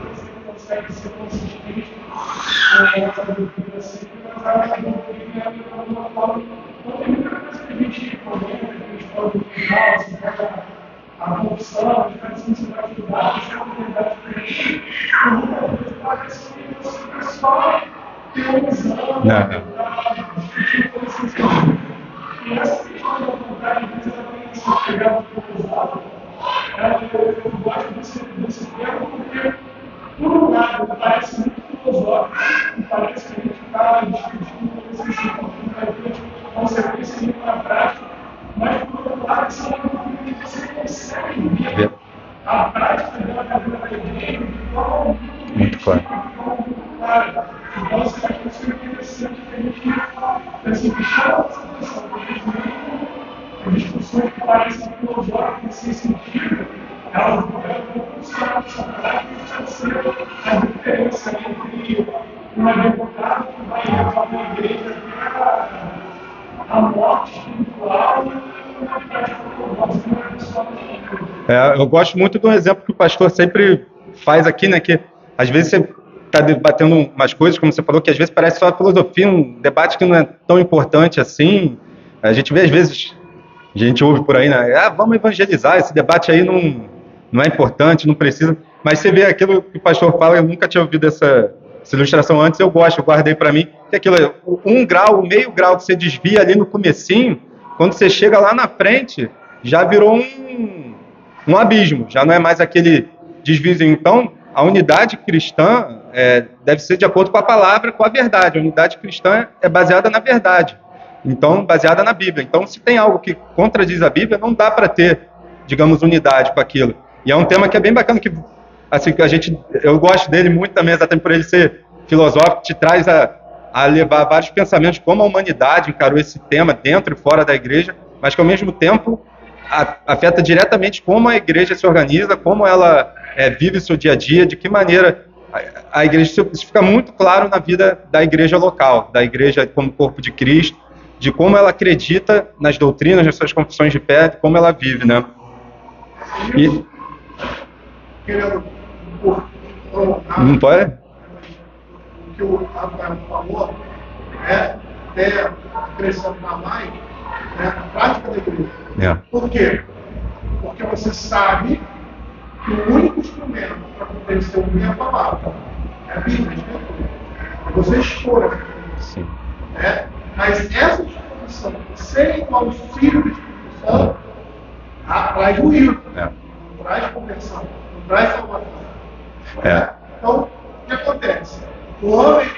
você consegue ser consistente com essa doutrina assim, mas a doutrina de alguma forma não tem muita coisa que a gente comenta, que a gente pode utilizar, assim, a confissão, a gente vai ajudar, a oportunidade diferente, e muitas vezes parece que você pessoal teorizando, e essa questão da vontade, às vezes, ela tem que ser pegada um pouco usada. Eu gosto desse termo porque, por um lado, parece muito filosófico, e parece que a gente está discutindo esse sentido que vai ter consequência na prática, mas, por outro lado, essa é uma coisa que você consegue ver a prática dela na vida da igreja de forma muito claro. Clara. Então, eu acho que isso é interessante que a gente chama essa atenção, porque as discussões que parecem filosóficas sem sentido, elas vão funcionar nessa prática e precisa ser a diferença entre uma deputada que vai levar uma igreja a morte espiritual e uma prática filosófica. Eu gosto muito de um exemplo que o pastor sempre faz aqui, né? Que às vezes você está debatendo umas coisas, como você falou, que às vezes parece só filosofia, um debate que não é tão importante assim. A gente vê, às vezes, a gente ouve por aí, né? Vamos evangelizar, esse debate aí não é importante, não precisa. Mas você vê aquilo que o pastor fala, eu nunca tinha ouvido essa ilustração antes, eu guardei para mim, que aquilo é um grau, o meio grau que você desvia ali no comecinho, quando você chega lá na frente, já virou um abismo, já não é mais aquele desviozinho. Então, a unidade cristã deve ser de acordo com a palavra, com a verdade. A unidade cristã é baseada na verdade, então baseada na Bíblia. Então, se tem algo que contradiz a Bíblia, não dá para ter, digamos, unidade com aquilo. E é um tema que é bem bacana, que assim, eu gosto dele muito também, exatamente por ele ser filosófico, te traz a levar vários pensamentos como a humanidade encarou esse tema dentro e fora da igreja, mas que ao mesmo tempo afeta diretamente como a igreja se organiza, como ela vive o seu dia a dia, de que maneira a igreja, isso fica muito claro na vida da igreja local, da igreja como corpo de Cristo, de como ela acredita nas doutrinas, nas suas confissões de fé, de como ela vive, né? E querendo não pode? o que o Rafael falou, até acrescentar mais, a prática da igreja. Por quê? Porque você sabe que o único instrumento para convencer o bem é a palavra. É a Bíblia, é você expor a Bíblia. Sim. Mas essa exposição, sem o auxílio da exposição, traz ruído, não traz conversão, não traz salvação. Então, o que acontece? O homem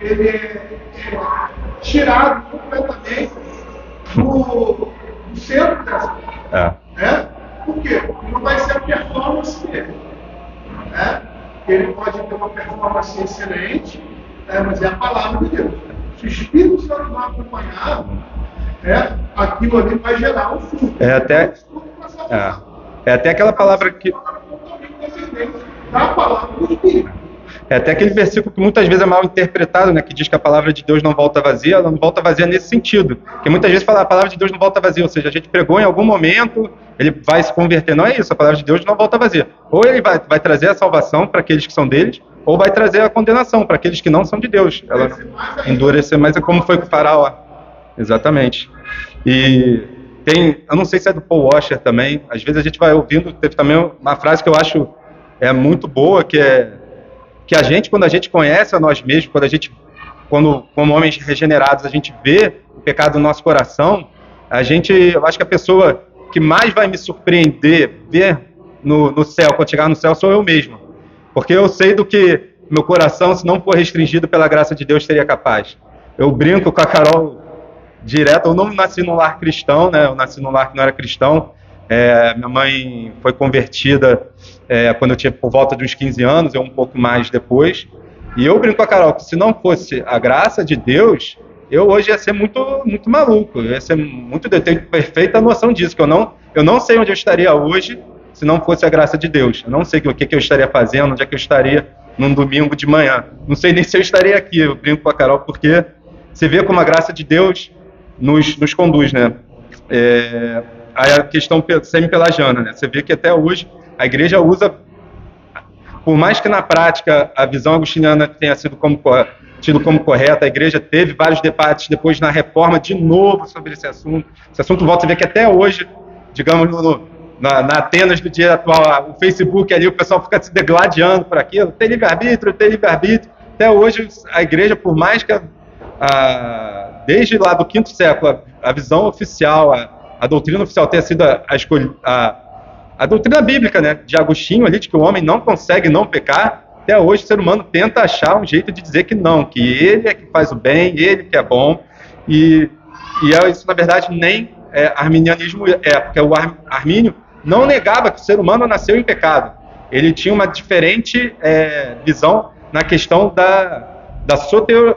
ele é tirado completamente do centro dessa coisa. Por quê? Porque não vai ser a performance dele. Ele pode ter uma performance excelente, mas é a palavra de Deus. Se o Espírito Santo não acompanhar, aquilo ali vai gerar um fruto. É até aquela palavra que... da palavra do Espírito. É até aquele versículo que muitas vezes é mal interpretado, né, que diz que a palavra de Deus não volta vazia, ela não volta vazia nesse sentido. Porque muitas vezes fala a palavra de Deus não volta vazia, ou seja, a gente pregou em algum momento, ele vai se converter. Não é isso, a palavra de Deus não volta vazia. Ou ele vai trazer a salvação para aqueles que são deles, ou vai trazer a condenação para aqueles que não são de Deus. Ela endurecer mais, é como foi com o Faraó. Exatamente. E eu não sei se é do Paul Washer também, às vezes a gente vai ouvindo, teve também uma frase que eu acho muito boa, que a gente, quando a gente conhece a nós mesmos, quando como homens regenerados, a gente vê o pecado no nosso coração, eu acho que a pessoa que mais vai me surpreender ver no céu, quando chegar no céu, sou eu mesmo. Porque eu sei do que meu coração, se não for restringido pela graça de Deus, seria capaz. Eu brinco com a Carol direto, eu não nasci num lar cristão, né? Eu nasci num lar que não era cristão. Minha mãe foi convertida quando eu tinha por volta de uns 15 anos, eu um pouco mais depois. E eu brinco com a Carol que se não fosse a graça de Deus, eu hoje ia ser muito, muito maluco. Eu ia ser muito... Eu tenho perfeita noção disso, que eu não sei onde eu estaria hoje se não fosse a graça de Deus. Eu não sei o que eu estaria fazendo, onde é que eu estaria num domingo de manhã. Não sei nem se eu estaria aqui. Eu brinco com a Carol porque você vê como a graça de Deus nos conduz, né? A questão semi-pelagiana, né? Você vê que até hoje a igreja usa, por mais que na prática a visão agostiniana tenha sido tido como correta, a igreja teve vários debates depois na reforma de novo sobre esse assunto. Esse assunto volta a ver que até hoje, digamos, na Atenas do dia atual, o Facebook ali, o pessoal fica se degladiando por aquilo, tem livre-arbítrio. Até hoje a igreja, por mais que desde lá do V século, a visão oficial, a doutrina oficial tenha sido a doutrina bíblica, né, de Agostinho ali, de que o homem não consegue não pecar, até hoje o ser humano tenta achar um jeito de dizer que não, que ele é que faz o bem, ele que é bom, e isso na verdade nem arminianismo porque o Armínio não negava que o ser humano nasceu em pecado, ele tinha uma diferente visão na questão da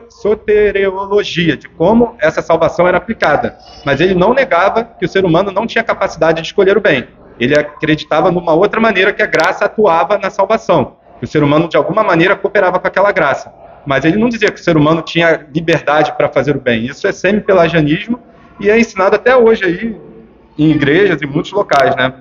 soteriologia, de como essa salvação era aplicada. Mas ele não negava que o ser humano não tinha capacidade de escolher o bem. Ele acreditava numa outra maneira que a graça atuava na salvação, que o ser humano de alguma maneira cooperava com aquela graça. Mas ele não dizia que o ser humano tinha liberdade para fazer o bem. Isso é semi-pelagianismo e é ensinado até hoje aí em igrejas, em muitos locais, né?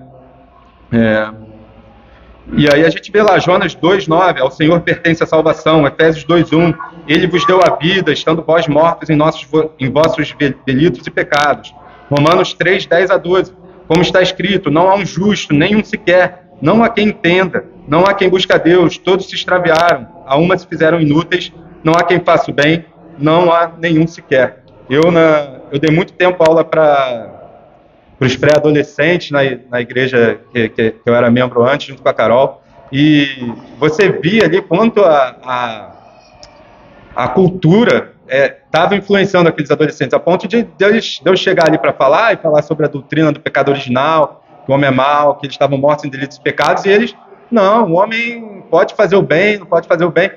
E aí a gente vê lá, Jonas 2,9, ao Senhor pertence a salvação, Efésios 2,1, Ele vos deu a vida, estando vós mortos em vossos delitos e pecados. Romanos 3, 10 a 12, como está escrito, não há um justo, nenhum sequer, não há quem entenda, não há quem busque a Deus, todos se extraviaram, a uma se fizeram inúteis, não há quem faça o bem, não há nenhum sequer. Eu dei muito tempo aula para os pré-adolescentes na igreja que eu era membro antes, junto com a Carol, e você via ali quanto a cultura estava influenciando aqueles adolescentes, a ponto de eu chegar ali para falar sobre a doutrina do pecado original, que o homem é mau, que eles estavam mortos em delitos e pecados, e eles Não, o homem pode fazer o bem, não pode fazer o bem.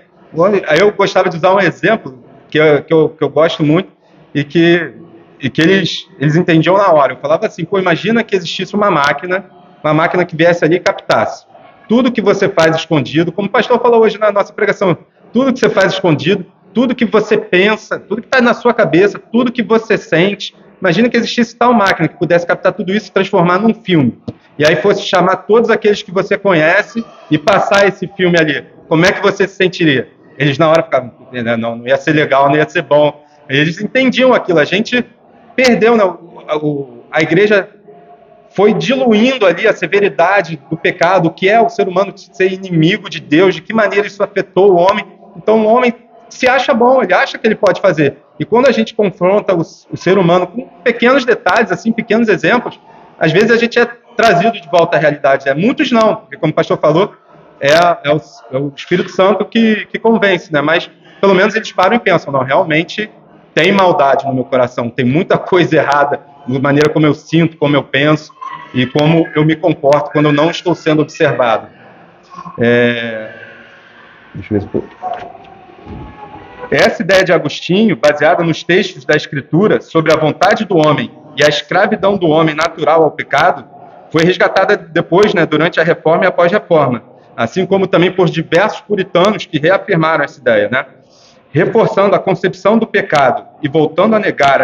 Aí eu gostava de usar um exemplo que eu gosto muito e que eles entendiam na hora. Eu falava assim, pô, imagina que existisse uma máquina que viesse ali e captasse tudo que você faz escondido, como o pastor falou hoje na nossa pregação, tudo que você faz escondido, tudo que você pensa, tudo que está na sua cabeça, tudo que você sente. Imagina que existisse tal máquina que pudesse captar tudo isso e transformar num filme. E aí fosse chamar todos aqueles que você conhece e passar esse filme ali. Como é que você se sentiria? Eles na hora ficavam, não ia ser legal, não ia ser bom. Eles entendiam aquilo. A gente perdeu, né? A igreja foi diluindo ali a severidade do pecado, o que é o ser humano ser inimigo de Deus, de que maneira isso afetou o homem. Então o homem se acha bom, ele acha que ele pode fazer. E quando a gente confronta o ser humano com pequenos detalhes, assim, pequenos exemplos, às vezes a gente é trazido de volta à realidade. Muitos não, porque como o pastor falou, é o Espírito Santo que convence, né? Mas pelo menos eles param e pensam, não, realmente tem maldade no meu coração, tem muita coisa errada na maneira como eu sinto, como eu penso e como eu me comporto quando eu não estou sendo observado. Deixa eu ver se... Essa ideia de Agostinho, baseada nos textos da Escritura sobre a vontade do homem e a escravidão do homem natural ao pecado, foi resgatada depois, né, durante a Reforma e a pós-Reforma, assim como também por diversos puritanos que reafirmaram essa ideia, né? Reforçando a concepção do pecado e voltando a negar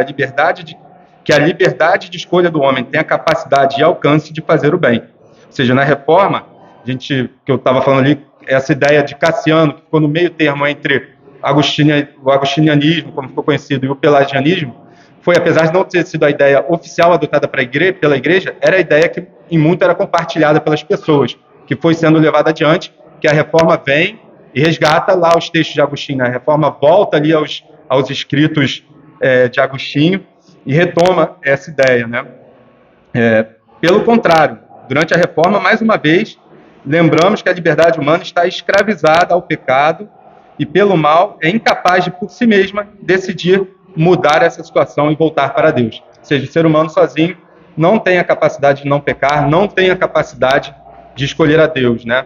que a liberdade de escolha do homem tem a capacidade e alcance de fazer o bem. Ou seja, na Reforma, que eu estava falando ali, essa ideia de Cassiano, que ficou no meio termo entre o agostinianismo, como ficou conhecido, e o pelagianismo, foi, apesar de não ter sido a ideia oficial adotada pela igreja, era a ideia que em muito era compartilhada pelas pessoas, que foi sendo levada adiante, que a Reforma vem e resgata lá os textos de Agostinho. A Reforma volta ali aos escritos de Agostinho e retoma essa ideia, né? Pelo contrário, durante a Reforma, mais uma vez, lembramos que a liberdade humana está escravizada ao pecado e, pelo mal, é incapaz de, por si mesma, decidir mudar essa situação e voltar para Deus. Ou seja, o ser humano sozinho não tem a capacidade de não pecar, não tem a capacidade de escolher a Deus, né?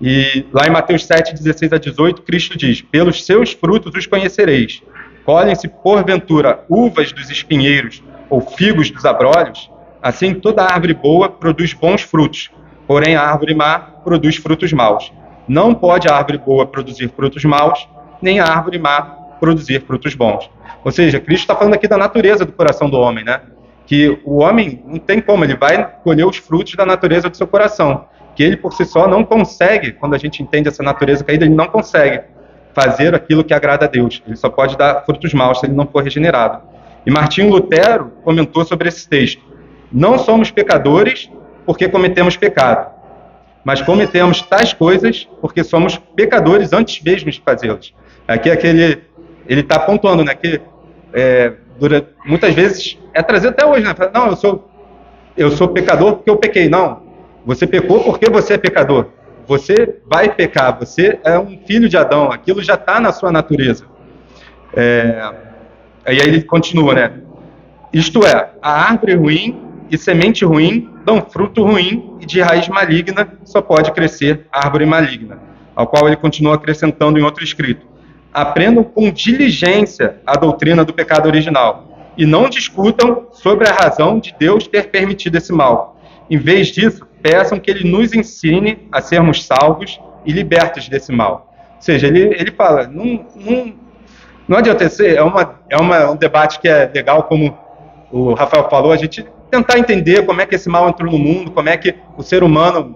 E lá em Mateus 7, 16 a 18, Cristo diz, pelos seus frutos os conhecereis. Colhem-se, porventura, uvas dos espinheiros ou figos dos abrolhos? Assim, toda árvore boa produz bons frutos, porém a árvore má produz frutos maus. Não pode a árvore boa produzir frutos maus, nem a árvore má produzir frutos bons. Ou seja, Cristo está falando aqui da natureza do coração do homem, né? Que o homem não tem como, ele vai colher os frutos da natureza do seu coração. Que ele por si só não consegue, quando a gente entende essa natureza caída, ele não consegue fazer aquilo que agrada a Deus. Ele só pode dar frutos maus se ele não for regenerado. E Martinho Lutero comentou sobre esse texto. Não somos pecadores porque cometemos pecado, mas cometemos tais coisas porque somos pecadores antes mesmo de fazê-los. Aqui ele está pontuando, né, que muitas vezes é trazido até hoje, né? Não, eu sou pecador porque eu pequei. Não, você pecou porque você é pecador. Você vai pecar, você é um filho de Adão, aquilo já está na sua natureza. Aí ele continua, né? Isto é, a árvore ruim e semente ruim dão fruto ruim e de raiz maligna só pode crescer árvore maligna. Ao qual ele continua acrescentando em outro escrito. Aprendam com diligência a doutrina do pecado original e não discutam sobre a razão de Deus ter permitido esse mal. Em vez disso, peçam que ele nos ensine a sermos salvos e libertos desse mal. Ou seja, ele fala, não adianta ser, um debate que é legal, como o Rafael falou, a gente tentar entender como é que esse mal entrou no mundo, como é que o ser humano,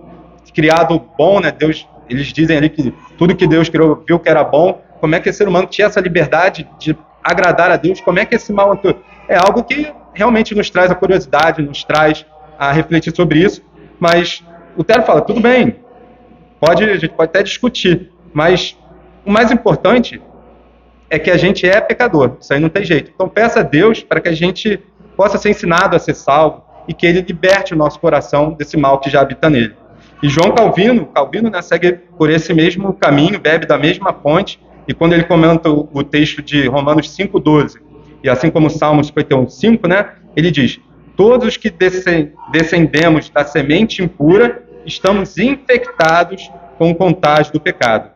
criado bom, né, Deus, eles dizem ali que tudo que Deus criou viu que era bom, como é que esse ser humano tinha essa liberdade de agradar a Deus, como é que esse mal entrou? É algo que realmente nos traz a curiosidade, nos traz a refletir sobre isso, mas o Lutero fala, tudo bem, a gente pode até discutir, mas o mais importante é que a gente é pecador, isso aí não tem jeito. Então peça a Deus para que a gente possa ser ensinado a ser salvo e que ele liberte o nosso coração desse mal que já habita nele. E João Calvino, né, segue por esse mesmo caminho, bebe da mesma fonte, e quando ele comenta o texto de Romanos 5,12, e assim como Salmos 51,5, né, ele diz, todos os que descendemos da semente impura, estamos infectados com o contágio do pecado.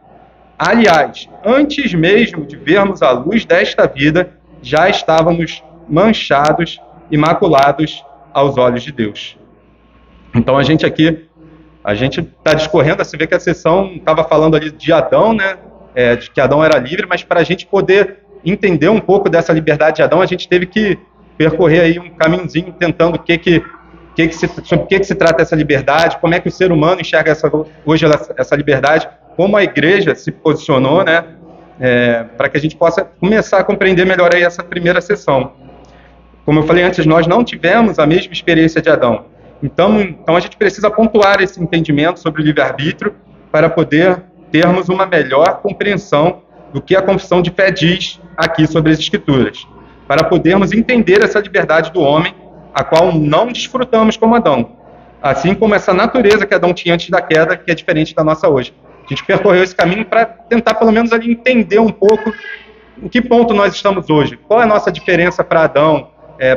Aliás, antes mesmo de vermos a luz desta vida, já estávamos manchados e maculados aos olhos de Deus. Então a gente está discorrendo, você vê que a sessão estava falando ali de Adão, né? De que Adão era livre, mas para a gente poder entender um pouco dessa liberdade de Adão, a gente teve que percorrer aí um caminhozinho tentando sobre o que se trata essa liberdade, como é que o ser humano enxerga hoje essa liberdade, como a igreja se posicionou, né, para que a gente possa começar a compreender melhor aí essa primeira sessão. Como eu falei antes, nós não tivemos a mesma experiência de Adão. Então a gente precisa pontuar esse entendimento sobre o livre-arbítrio para poder termos uma melhor compreensão do que a confissão de fé diz aqui sobre as Escrituras, para podermos entender essa liberdade do homem, a qual não desfrutamos como Adão, assim como essa natureza que Adão tinha antes da queda, que é diferente da nossa hoje. A gente percorreu esse caminho para tentar, pelo menos, ali entender um pouco em que ponto nós estamos hoje, qual é a nossa diferença para Adão,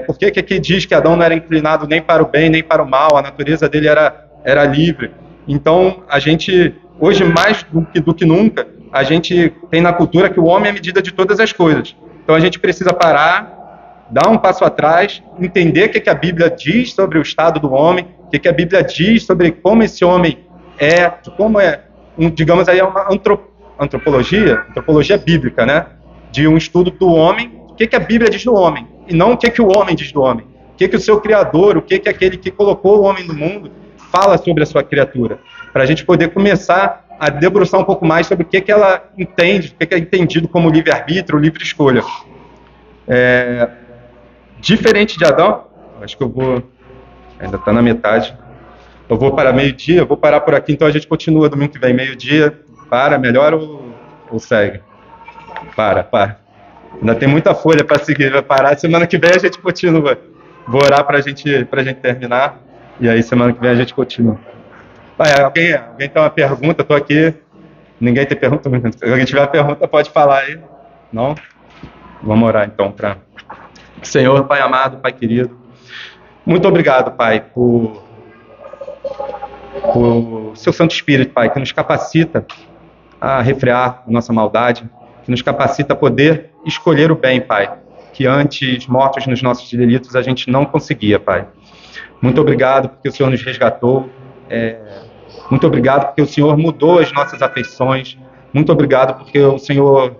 por que aqui diz que Adão não era inclinado nem para o bem, nem para o mal, a natureza dele era livre. Então, a gente, hoje, mais do que nunca, a gente tem na cultura que o homem é a medida de todas as coisas. Então, a gente precisa parar, dar um passo atrás, entender o que a Bíblia diz sobre o estado do homem, o que a Bíblia diz sobre como esse homem como é, digamos aí, uma antropologia bíblica, né? De um estudo do homem, o que a Bíblia diz do homem, e não o que o homem diz do homem. O que o seu Criador, o que aquele que colocou o homem no mundo fala sobre a sua criatura. Para a gente poder começar a debruçar um pouco mais sobre o que ela entende, o que é entendido como livre-arbítrio, livre escolha. Diferente de Adão, acho que eu vou, ainda está na metade, eu vou para meio-dia, eu vou parar por aqui, então a gente continua domingo que vem, meio-dia, melhor ou segue? Para. Ainda tem muita folha para seguir, vai parar, semana que vem a gente continua. Vou orar para a gente terminar, e aí semana que vem a gente continua. Alguém tem uma pergunta? Estou aqui. Ninguém tem pergunta? Se alguém tiver pergunta, pode falar aí. Não? Vamos orar então para... Senhor, Pai amado, Pai querido, muito obrigado, Pai, por seu Santo Espírito, Pai, que nos capacita a refrear a nossa maldade, que nos capacita a poder escolher o bem, Pai, que antes, mortos nos nossos delitos, a gente não conseguia, Pai. Muito obrigado porque o Senhor nos resgatou. Muito obrigado porque o Senhor mudou as nossas afeições. Muito obrigado porque o Senhor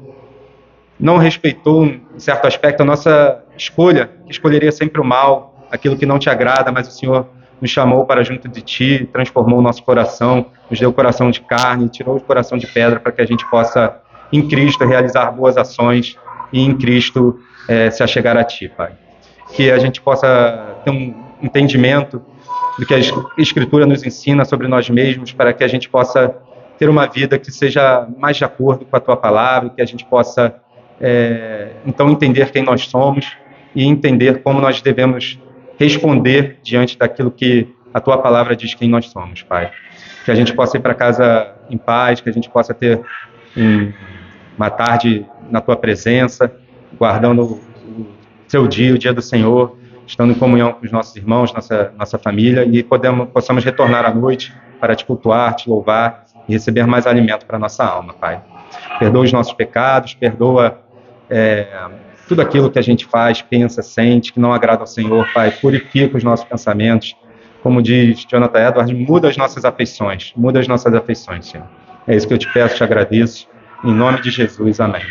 não respeitou, em certo aspecto, a nossa escolha, que escolheria sempre o mal, aquilo que não te agrada, mas o Senhor nos chamou para junto de Ti, transformou o nosso coração, nos deu o coração de carne, tirou o coração de pedra para que a gente possa, em Cristo, realizar boas ações e em Cristo se achegar a Ti, Pai. Que a gente possa ter um entendimento do que a Escritura nos ensina sobre nós mesmos, para que a gente possa ter uma vida que seja mais de acordo com a Tua Palavra, que a gente possa, então, entender quem nós somos e entender como nós devemos responder diante daquilo que a Tua Palavra diz quem nós somos, Pai. Que a gente possa ir para casa em paz, que a gente possa ter uma tarde na Tua presença, guardando o Seu dia, o dia do Senhor, estando em comunhão com os nossos irmãos, nossa família, e possamos retornar à noite para Te cultuar, Te louvar e receber mais alimento para a nossa alma, Pai. Perdoa os nossos pecados, perdoa tudo aquilo que a gente faz, pensa, sente, que não agrada ao Senhor, Pai. Purifica os nossos pensamentos. Como diz Jonathan Edwards, muda as nossas afeições, Senhor. É isso que eu te peço, te agradeço. Em nome de Jesus, amém.